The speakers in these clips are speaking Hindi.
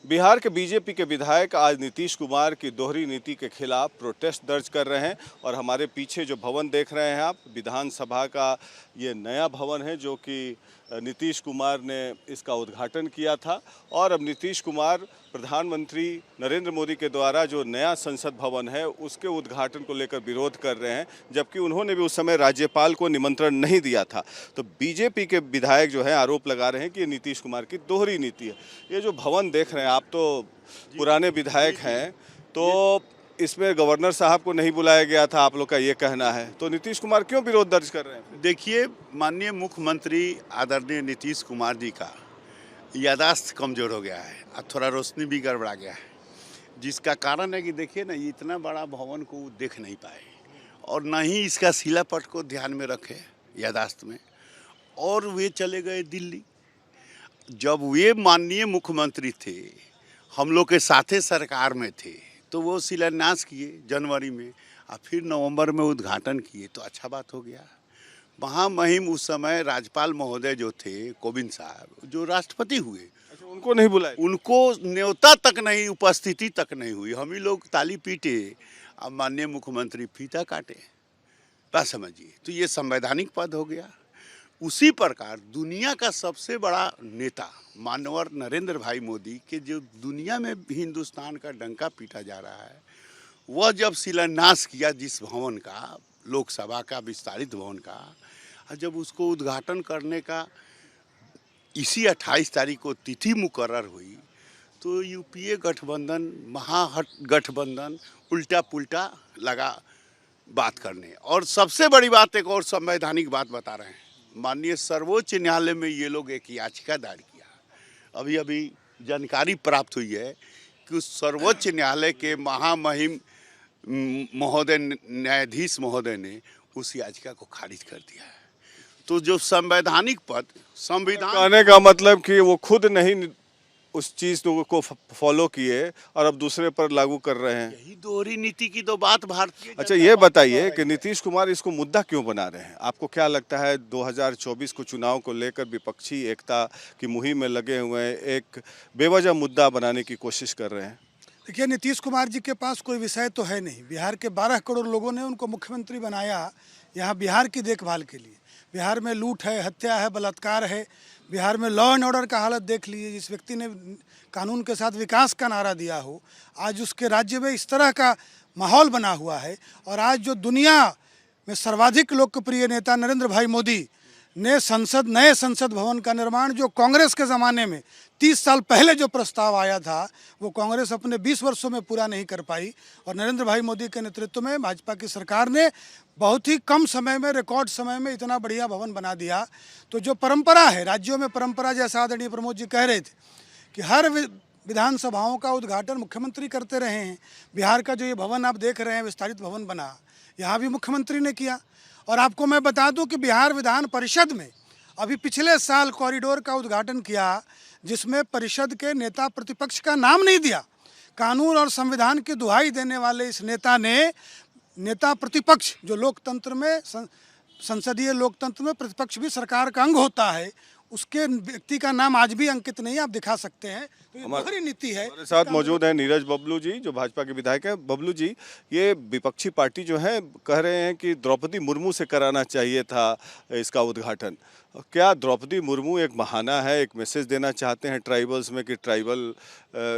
बिहार के बीजेपी के विधायक आज नीतीश कुमार की दोहरी नीति के खिलाफ प्रोटेस्ट दर्ज कर रहे हैं और हमारे पीछे जो भवन देख रहे हैं आप, विधानसभा का ये नया भवन है जो कि नीतीश कुमार ने इसका उद्घाटन किया था। और अब नीतीश कुमार प्रधानमंत्री नरेंद्र मोदी के द्वारा जो नया संसद भवन है उसके उद्घाटन को लेकर विरोध कर रहे हैं, जबकि उन्होंने भी उस समय राज्यपाल को निमंत्रण नहीं दिया था। तो बीजेपी के विधायक जो है आरोप लगा रहे हैं कि ये नीतीश कुमार की दोहरी नीति है। ये जो भवन देख रहे हैं आप, तो पुराने विधायक हैं, तो इसमें गवर्नर साहब को नहीं बुलाया गया था, आप लोग का ये कहना है। तो नीतीश कुमार क्यों विरोध दर्ज कर रहे हैं? देखिए, माननीय मुख्यमंत्री आदरणीय नीतीश कुमार जी का याददाश्त कमज़ोर हो गया है और थोड़ा रोशनी भी गड़बड़ा गया है, जिसका कारण है कि देखिए ना, ये इतना बड़ा भवन को वो देख नहीं पाए और ना ही इसका शिलापट को ध्यान में रखे याददाश्त में, और वे चले गए दिल्ली। जब वे माननीय मुख्यमंत्री थे, हम लोग के साथे सरकार में थे, तो वो शिलान्यास किए जनवरी में और फिर नवंबर में उद्घाटन किए, तो अच्छा बात हो गया। महामहिम उस समय राज्यपाल महोदय जो थे, कोविंद साहब, जो राष्ट्रपति हुए, अच्छा, उनको नहीं बुलाया? उनको न्योता तक नहीं, उपस्थिति तक नहीं हुई। हम ही लोग ताली पीटे और माननीय मुख्यमंत्री फीता काटे, बस समझिए। तो ये संवैधानिक पद हो गया। उसी प्रकार दुनिया का सबसे बड़ा नेता मानवर नरेंद्र भाई मोदी के, जो दुनिया में हिंदुस्तान का डंका पीटा जा रहा है, वह जब शिलान्यास किया जिस भवन का, लोकसभा का विस्तारित भवन का, जब उसको उद्घाटन करने का इसी 28 तारीख को तिथि मुकर्रर हुई, तो यूपीए गठबंधन, महागठबंधन उल्टा पुल्टा लगा बात करने। और सबसे बड़ी बात, एक और संवैधानिक बात बता रहे हैं, माननीय सर्वोच्च न्यायालय में ये लोग एक याचिका दायर किया। अभी अभी जानकारी प्राप्त हुई है कि उस सर्वोच्च न्यायालय के महामहिम महोदय, न्यायाधीश महोदय ने उस याचिका को खारिज कर दिया है। तो जो संवैधानिक पद, संविधान कहने का मतलब कि वो खुद नहीं उस चीज़ को फॉलो किए और अब दूसरे पर लागू कर रहे हैं। यही दोहरी नीति की तो बात भारतीय। अच्छा, ये बताइए कि नीतीश कुमार इसको मुद्दा क्यों बना रहे हैं? आपको क्या लगता है 2024 को चुनाव को लेकर विपक्षी एकता की मुहिम में लगे हुए हैं, एक बेवजह मुद्दा बनाने की कोशिश कर रहे हैं? देखिए, नीतीश कुमार जी के पास कोई विषय तो है नहीं। बिहार के 12 करोड़ लोगों ने उनको मुख्यमंत्री बनाया यहाँ बिहार की देखभाल के लिए। बिहार में लूट है, हत्या है, बलात्कार है। बिहार में लॉ एंड ऑर्डर का हालत देख लीजिए। जिस व्यक्ति ने कानून के साथ विकास का नारा दिया हो, आज उसके राज्य में इस तरह का माहौल बना हुआ है। और आज जो दुनिया में सर्वाधिक लोकप्रिय नेता नरेंद्र भाई मोदी ने नए संसद भवन का निर्माण, जो कांग्रेस के ज़माने में 30 साल पहले जो प्रस्ताव आया था, वो कांग्रेस अपने 20 वर्षों में पूरा नहीं कर पाई। और नरेंद्र भाई मोदी के नेतृत्व में भाजपा की सरकार ने बहुत ही कम समय में, रिकॉर्ड समय में इतना बढ़िया भवन बना दिया। तो जो परंपरा है राज्यों में, परंपरा जैसा आदरणीय प्रमोद जी कह रहे थे कि हर विधानसभाओं का उद्घाटन मुख्यमंत्री करते रहे हैं। बिहार का जो ये भवन आप देख रहे हैं, विस्तारित भवन बना, यहाँ भी मुख्यमंत्री ने किया। और आपको मैं बता दूं कि बिहार विधान परिषद में अभी पिछले साल कॉरिडोर का उद्घाटन किया, जिसमें परिषद के नेता प्रतिपक्ष का नाम नहीं दिया। कानून और संविधान की दुहाई देने वाले इस नेता ने, नेता प्रतिपक्ष, जो लोकतंत्र में, संसदीय लोकतंत्र में प्रतिपक्ष भी सरकार का अंग होता है, उसके व्यक्ति का नाम आज भी अंकित नहीं, आप दिखा सकते हैं। तो ये दोहरी नीति है। हमारे साथ मौजूद हैं नीरज बबलू जी, जो भाजपा के विधायक हैं। बबलू जी, ये विपक्षी पार्टी जो है कह रहे हैं कि द्रौपदी मुर्मू से कराना चाहिए था इसका उद्घाटन। क्या द्रौपदी मुर्मू एक बहाना है, एक मैसेज देना चाहते हैं ट्राइबल्स में कि ट्राइबल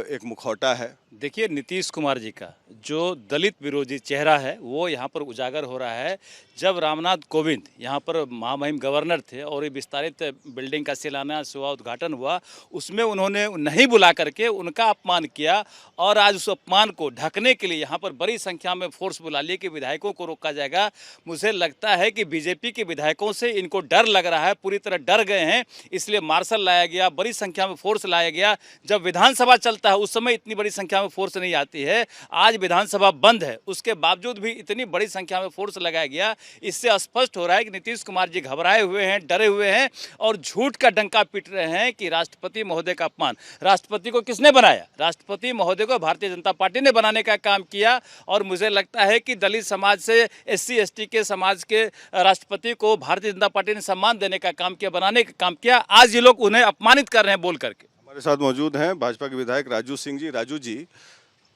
एक मुखौटा है? देखिए, नीतीश कुमार जी का जो दलित विरोधी चेहरा है वो यहाँ पर उजागर हो रहा है। जब रामनाथ कोविंद यहाँ पर महामहिम गवर्नर थे और ये विस्तारित बिल्डिंग का शिलान्यास हुआ, उद्घाटन हुआ, उसमें उन्होंने नहीं बुला करके उनका अपमान किया। और आज उस अपमान को ढकने के लिए यहाँ पर बड़ी संख्या में फोर्स बुला लिए कि विधायकों को रोका जाएगा। मुझे लगता है कि बीजेपी के विधायकों से इनको डर लग रहा है, पूरी तरह डर गए हैं, इसलिए मार्शल लाया गया, बड़ी संख्या में फोर्स लाया गया। जब विधानसभा चलता है उस समय इतनी बड़ी संख्या में फोर्स नहीं आती है। आज विधानसभा बंद है, उसके बावजूद भी इतनी बड़ी संख्या में फोर्स लगाया गया। इससे स्पष्ट हो रहा है कि नीतीश कुमार जी घबराए हुए हैं, डरे हुए हैं और झूठ का डंका पीट रहे हैं कि राष्ट्रपति महोदय का अपमान। राष्ट्रपति को किसने बनाया? राष्ट्रपति महोदय को भारतीय जनता पार्टी ने बनाने का काम किया। और मुझे लगता है कि दलित समाज से, SC ST के समाज के राष्ट्रपति को भारतीय जनता पार्टी ने सम्मान देने का काम किया, बनाने का काम किया। आज ये लोग उन्हें अपमानित कर रहे हैं बोल करके। हमारे साथ मौजूद हैं भाजपा के विधायक राजू सिंह जी। राजू जी,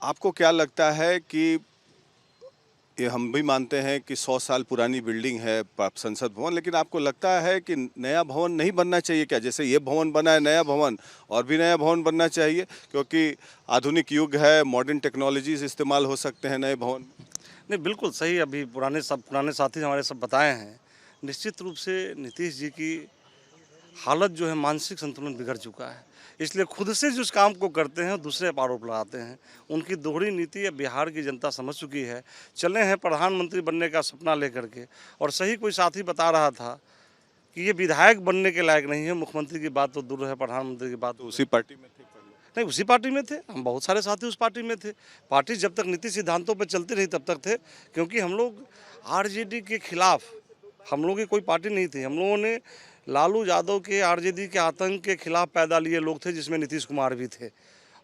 आपको क्या लगता है कि ये हम भी मानते हैं कि 100 साल पुरानी बिल्डिंग है संसद भवन, लेकिन आपको लगता है कि नया भवन नहीं बनना चाहिए क्या? जैसे ये भवन बना है नया भवन, और भी नया भवन बनना चाहिए, क्योंकि आधुनिक युग है, मॉडर्न टेक्नोलॉजीज इस्तेमाल हो सकते हैं नए भवन में। नहीं, बिल्कुल सही। अभी पुराने साथी हमारे सब बताए हैं। निश्चित रूप से नीतीश जी की हालत जो है, मानसिक संतुलन बिगड़ चुका है। इसलिए खुद से जिस काम को करते हैं दूसरे पर आरोप लगाते हैं। उनकी दोहरी नीति अब बिहार की जनता समझ चुकी है। चले हैं प्रधानमंत्री बनने का सपना लेकर के, और सही कोई साथी बता रहा था कि ये विधायक बनने के लायक नहीं है। मुख्यमंत्री की बात तो दूर है, प्रधानमंत्री की बात तो उसी पार्टी में थे पहले? नहीं, उसी पार्टी में थे। हम बहुत सारे साथी उस पार्टी में थे। पार्टी जब तक नीति सिद्धांतों पर चलती रही तब तक थे, क्योंकि हम लोग आरजेडी के खिलाफ, हम लोगों की कोई पार्टी नहीं थी। हम लोगों ने लालू यादव के आरजेडी के आतंक के खिलाफ पैदा लिए लोग थे, जिसमें नीतीश कुमार भी थे।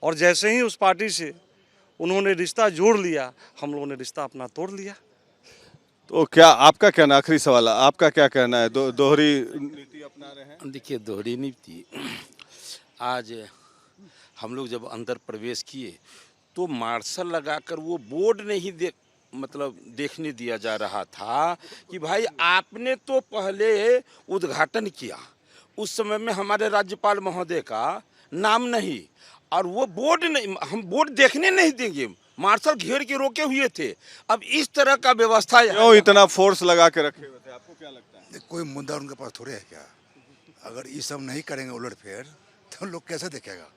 और जैसे ही उस पार्टी से उन्होंने रिश्ता जोड़ लिया, हम लोगों ने रिश्ता अपना तोड़ लिया। तो क्या आपका कहना, आखिरी सवाल है, आपका क्या कहना है? दोहरी नीति अपना रहे हैं? देखिए, दोहरी नीति, आज हम लोग जब अंदर प्रवेश किए तो मार्शल लगाकर वो बोर्ड नहीं देखने दिया जा रहा था कि भाई आपने तो पहले उद्घाटन किया। उस समय में हमारे राज्यपाल महोदय का नाम नहीं, और वो बोर्ड नहीं, हम बोर्ड देखने नहीं देंगे, मार्शल घेर के रोके हुए थे। अब इस तरह का व्यवस्था क्यों इतना फोर्स लगा के रखे हुए थे, आपको क्या लगता है? कोई मुद्दा उनके पास थोड़े है क्या? अगर ये सब नहीं करेंगे उलटफेर, तो लोग कैसे देखेगा?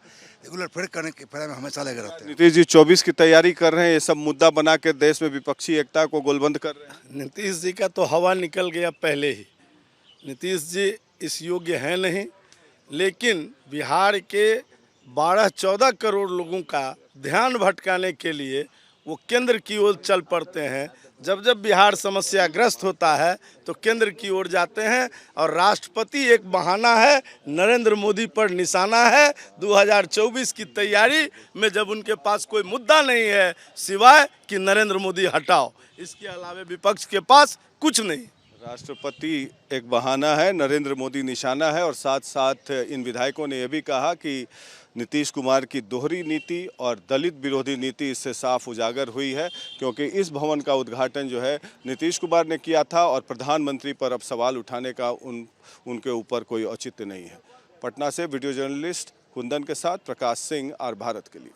उलटफेर करने के फेरा में हमेशा लगे रहते हैं। नीतीश जी 24 की तैयारी कर रहे हैं, ये सब मुद्दा बना के देश में विपक्षी एकता को गोलबंद कर रहे हैं। नीतीश जी का तो हवा निकल गया पहले ही। नीतीश जी इस योग्य हैं नहीं, लेकिन बिहार के 12-14 करोड़ लोगों का ध्यान भटकाने के लिए वो केंद्र की ओर चल पड़ते हैं। जब जब बिहार समस्याग्रस्त होता है तो केंद्र की ओर जाते हैं, और राष्ट्रपति एक बहाना है, नरेंद्र मोदी पर निशाना है। 2024 की तैयारी में जब उनके पास कोई मुद्दा नहीं है सिवाय कि नरेंद्र मोदी हटाओ, इसके अलावा विपक्ष के पास कुछ नहीं। राष्ट्रपति एक बहाना है, नरेंद्र मोदी निशाना है, और साथ साथ इन विधायकों ने यह भी कहा कि नीतीश कुमार की दोहरी नीति और दलित विरोधी नीति इससे साफ उजागर हुई है, क्योंकि इस भवन का उद्घाटन जो है नीतीश कुमार ने किया था, और प्रधानमंत्री पर अब सवाल उठाने का उनके ऊपर कोई औचित्य नहीं है। पटना से वीडियो जर्नलिस्ट कुंदन के साथ प्रकाश सिंह, आर भारत के लिए।